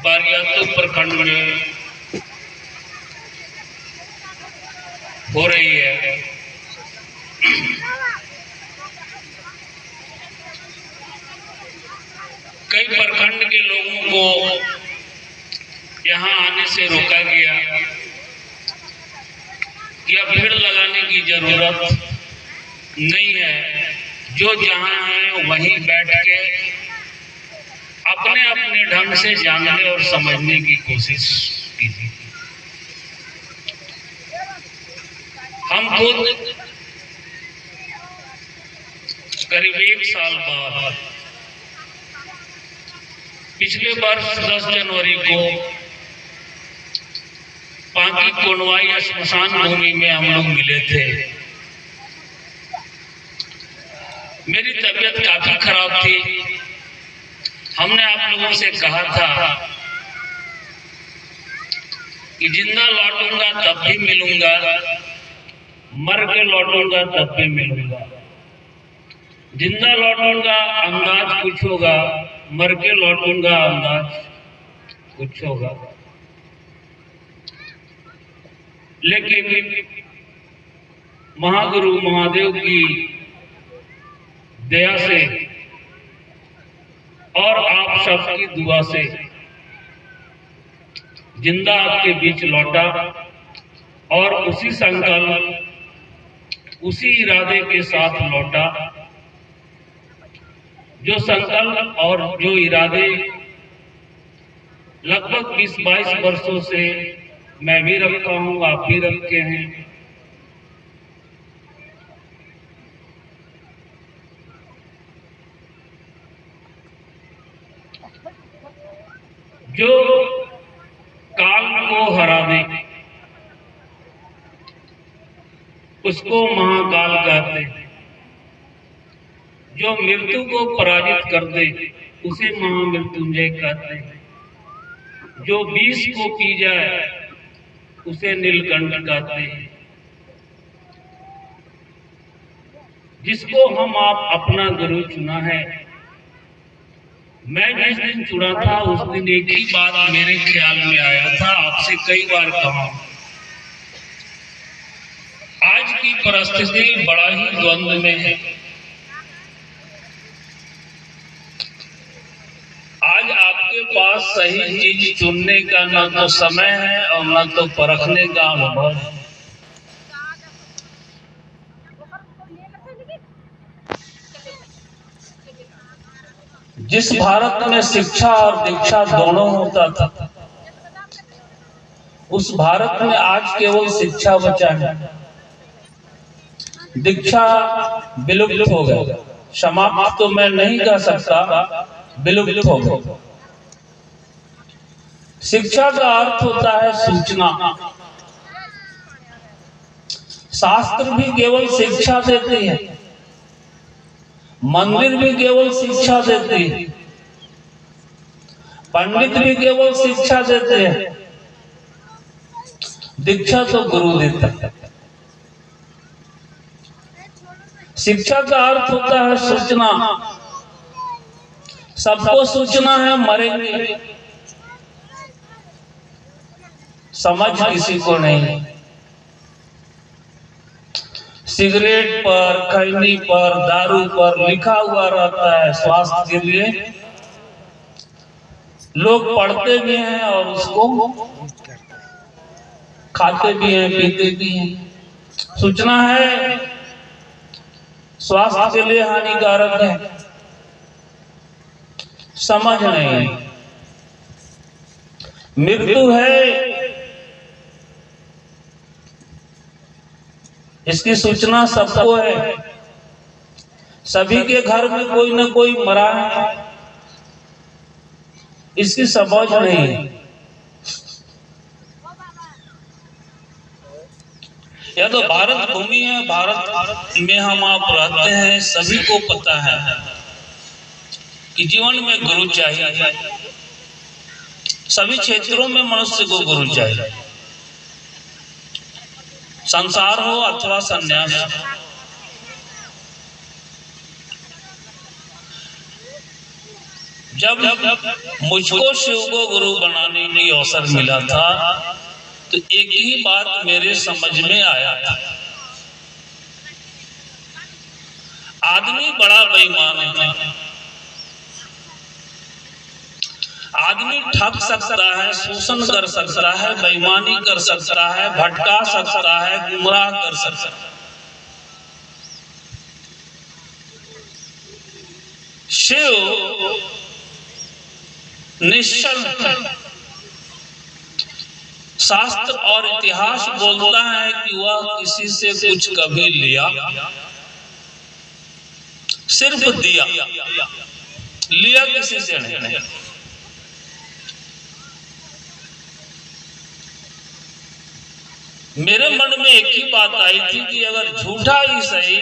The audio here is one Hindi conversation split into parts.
बारियातू प्रखंड में हो रही है। कई प्रखंड के लोगों को यहाँ आने से रोका गया या भीड़ लगाने की जरूरत नहीं है। जो जहाँ है वहीं बैठ के अपने अपने ढंग से जानने और समझने की कोशिश कीजिए। हम खुद करीब 1 साल बाद पिछले वर्ष 10 जनवरी को पांकी कोंडवाई श्मशान भूमि में हम लोग मिले थे। मेरी तबीयत काफी खराब थी। हमने आप लोगों से कहा था कि जिंदा लौटूंगा तब भी मिलूंगा, मर के लौटूंगा तब भी मिलूंगा। जिंदा लौटूंगा अंदाज कुछ होगा, मर के लौटूंगा अंदाज कुछ होगा। लेकिन महागुरु महादेव की दया से और आप सबकी दुआ से जिंदा आपके बीच लौटा और उसी संकल्प, उसी इरादे के साथ लौटा जो संकल्प और जो इरादे लगभग 20-22 वर्षों से मैं भी रखता हूं, आप भी रखते हैं। जो काल को हरा दे उसको महाकाल कहते हैं। जो मृत्यु को पराजित कर दे उसे महामृत्युंजय कहते हैं। जो विष को पी जाए उसे नीलकंठ कहते हैं। जिसको हम आप अपना गुरु चुना है, मैं जिस दिन चुना था उस दिन एक ही बात मेरे ख्याल में आया था, आपसे कई बार कहा। आज की परिस्थिति बड़ा ही द्वंद्व में है। आज आपके पास सही चीज चुनने का न तो समय है और न तो परखने का अनुभव है। जिस भारत में शिक्षा और दीक्षा दोनों होता था, उस भारत में आज केवल शिक्षा बचा है। दीक्षा विलुप्त हो गई। समाप्त तो मैं नहीं कह सकता, विलुप्त हो गई। शिक्षा का अर्थ होता है सूचना। शास्त्र भी केवल शिक्षा देते हैं, मंदिर भी केवल शिक्षा देते हैं, पंडित भी केवल शिक्षा देते हैं। दीक्षा तो गुरु देता है। शिक्षा का अर्थ होता है सूचना। सबको सूचना है मरेंगे, समझ किसी को नहीं। सिगरेट पर, खैनी पर, दारू पर लिखा हुआ रहता है स्वास्थ्य के लिए। लोग पढ़ते भी हैं और उसको खाते भी हैं, पीते भी हैं। सूचना है स्वास्थ्य के लिए हानिकारक है, समझ नहीं। मृत्यु है, इसकी सूचना सबको है। सभी के घर में कोई ना कोई मरा है, इसकी समझ नहीं है। यह तो भारत भूमि है, भारत में हम आप रहते हैं। सभी को पता है कि जीवन में गुरु चाहिए। सभी क्षेत्रों में मनुष्य को गुरु चाहिए, संसार हो अथवा संन्यास। जब मुझको शिव को गुरु बनाने की अवसर मिला था तो एक ही बात मेरे समझ में आया था, आदमी बड़ा बेईमान है, आदमी ठग सकता है, शोषण कर सकता है, बेईमानी कर सकता है, भटका सकता है, गुमराह कर सकता है। शिव निश्चल, शास्त्र और इतिहास बोलता है कि वह किसी से कुछ कभी लिया, सिर्फ दिया, लिया किसी से नहीं। मेरे मन में एक ही बात आई थी कि अगर झूठा ही सही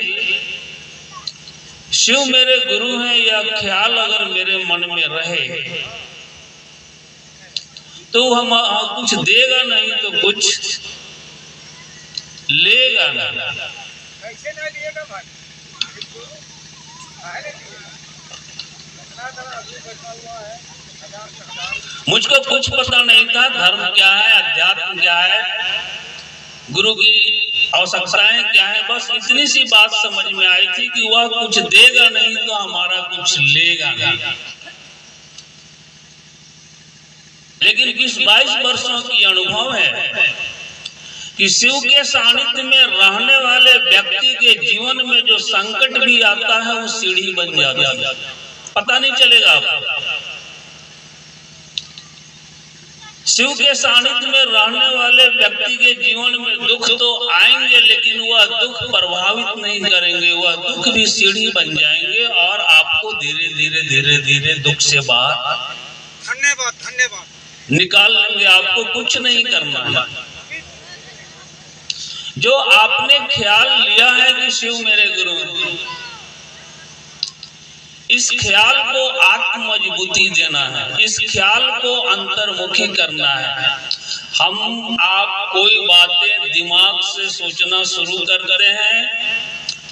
शिव मेरे गुरु हैं, या ख्याल अगर मेरे मन में रहे तो हम कुछ देगा नहीं तो कुछ लेगा नहीं। मुझको कुछ पता नहीं था धर्म क्या है, अध्यात्म क्या है, गुरु की आवश्यकताएं क्या है। बस इतनी सी बात समझ में आई थी कि वह कुछ देगा नहीं तो हमारा कुछ लेगा नहीं। लेकिन 22 वर्षों की अनुभव है कि शिव के सानिध्य में रहने वाले व्यक्ति के जीवन में जो संकट भी आता है वो सीढ़ी बन जाता है, पता नहीं चलेगा आपको। शिव के सानिध्य में रहने वाले व्यक्ति के जीवन में दुख तो आएंगे, लेकिन वह दुख प्रभावित नहीं करेंगे, वह दुख भी सीढ़ी बन जाएंगे और आपको धीरे धीरे धीरे धीरे दुख से बाहर धन्यवाद निकाल लेंगे। आपको कुछ नहीं करना है। जो आपने ख्याल लिया है कि शिव मेरे गुरु हैं, इस ख्याल को आत्म मजबूती देना है, इस ख्याल को अंतर्मुखी करना है। हम आप कोई बातें दिमाग से सोचना शुरू करते हैं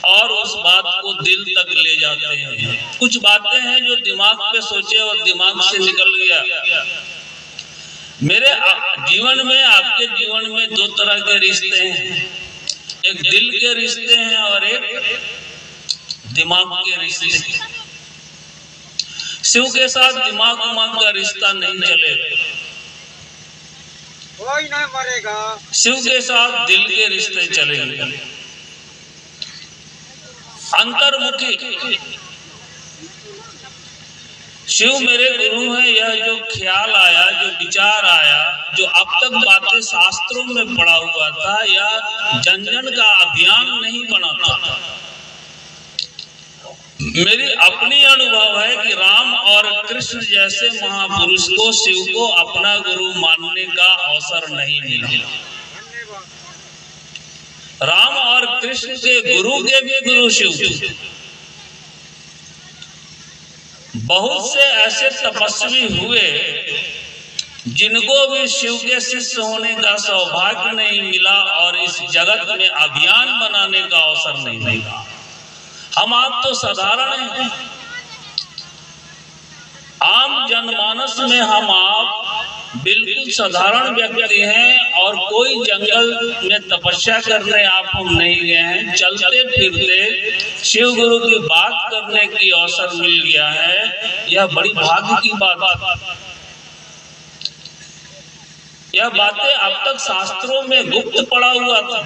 और उस बात को दिल तक ले जाते हैं। कुछ बातें हैं जो दिमाग पे सोचे और दिमाग से निकल गया। मेरे जीवन में, आपके जीवन में दो तरह के रिश्ते हैं, एक दिल के रिश्ते हैं और एक दिमाग के रिश्ते। शिव के साथ दिमाग का रिश्ता नहीं चलेगा, कोई नहीं मरेगा। शिव के साथ दिल के रिश्ते चलेंगे। अंतर्मुखी शिव मेरे गुरु हैं, यह जो ख्याल आया, जो विचार आया, जो अब तक बातें शास्त्रों में पड़ा हुआ था, या जन जन का अभियान नहीं बना था। मेरी अपनी अनुभव है कि राम और कृष्ण जैसे महापुरुष को शिव को अपना गुरु मानने का अवसर नहीं मिला। राम और कृष्ण के गुरु के भी गुरु शिव। बहुत से ऐसे तपस्वी हुए जिनको भी शिव के शिष्य होने का सौभाग्य नहीं मिला और इस जगत में अभियान बनाने का अवसर नहीं मिला। हम आप तो साधारण हैं, आम जनमानस में हम आप बिल्कुल साधारण व्यक्ति हैं और कोई जंगल में तपस्या करने आप हम नहीं गए हैं। चलते फिरते शिव गुरु की बात करने की अवसर मिल गया है, यह बड़ी भाग्य की बात। यह बातें अब तक शास्त्रों में गुप्त पड़ा हुआ था।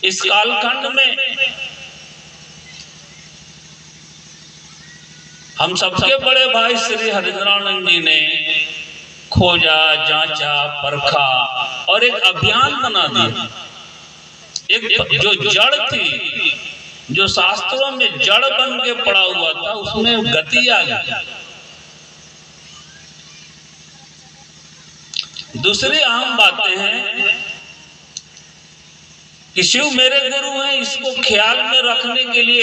इस कालखंड में हम सबके बड़े भाई श्री हरिंद्रानंद जी ने खोजा, जांचा, परखा और एक अभियान बना दिया। एक जो जड़ थी, जो शास्त्रों में जड़ बन के पड़ा हुआ था, उसमें गति आ गई। दूसरी अहम बातें हैं कि शिव मेरे गुरु हैं, इसको ख्याल में रखने के लिए